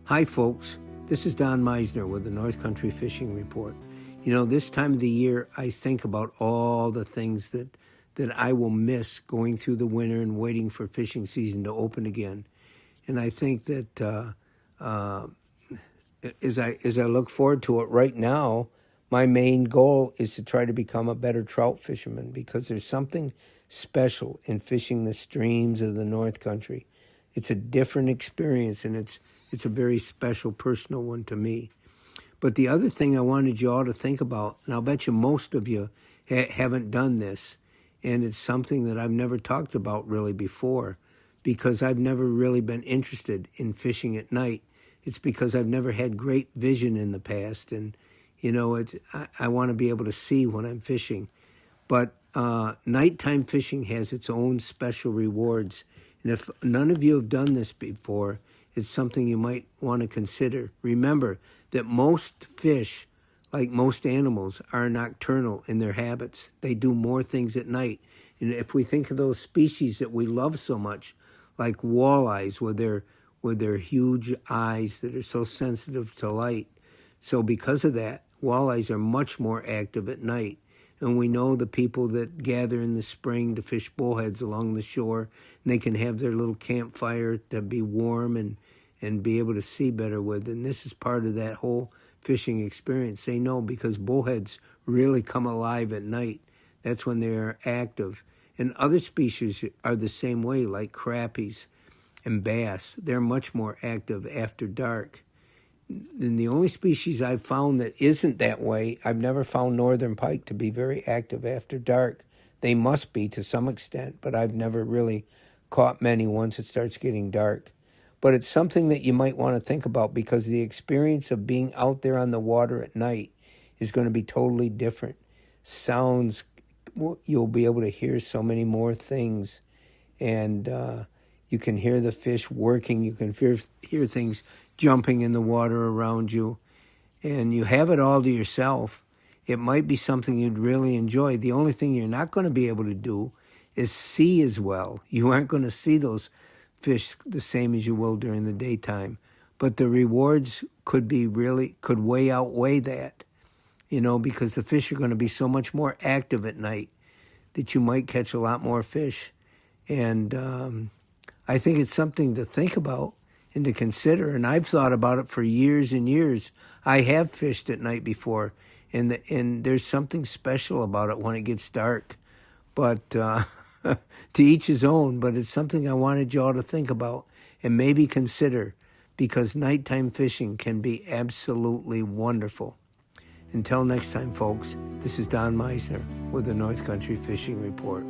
Hi, folks. This is Don Meissner with the North Country Fishing Report. You know, this time of the year, I think about all the things that I will miss going through the winter and waiting for fishing season to open again. And I think that as I look forward to it right now, my main goal is to try to become a better trout fisherman, because there's something special in fishing the streams of the North Country. It's a different experience, and it's a very special personal one to me. But the other thing I wanted you all to think about, and I'll bet you most of you haven't done this, and it's something that I've never talked about really before, because I've never really been interested in fishing at night. It's because I've never had great vision in the past, and you know, I want to be able to see when I'm fishing. But nighttime fishing has its own special rewards, and if none of you have done this before, it's something you might want to consider. Remember that most fish, like most animals, are nocturnal in their habits. They do more things at night. And if we think of those species that we love so much, like walleyes with their huge eyes that are so sensitive to light. So because of that, walleyes are much more active at night. And we know the people that gather in the spring to fish bullheads along the shore, and they can have their little campfire to be warm and be able to see better with. And this is part of that whole fishing experience. They know, because bullheads really come alive at night. That's when they are active. And other species are the same way, like crappies and bass. They're much more active after dark. And the only species I've found that isn't that way, I've never found northern pike to be very active after dark. They must be to some extent, but I've never really caught many once it starts getting dark. But it's something that you might want to think about, because the experience of being out there on the water at night is going to be totally different. Sounds, you'll be able to hear so many more things, and you can hear the fish working. You can hear things jumping in the water around you, and you have it all to yourself. It might be something you'd really enjoy. The only thing you're not going to be able to do is see as well. You aren't going to see those fish the same as you will during the daytime, but the rewards could way outweigh that, you know, because the fish are going to be so much more active at night that you might catch a lot more fish. And I think it's something to think about and to consider. And I've thought about it for years and years. I have fished at night before, and there's something special about it when it gets dark. But to each his own, but it's something I wanted you all to think about and maybe consider, because nighttime fishing can be absolutely wonderful. Until next time, folks, this is Don Meissner with the North Country Fishing Report.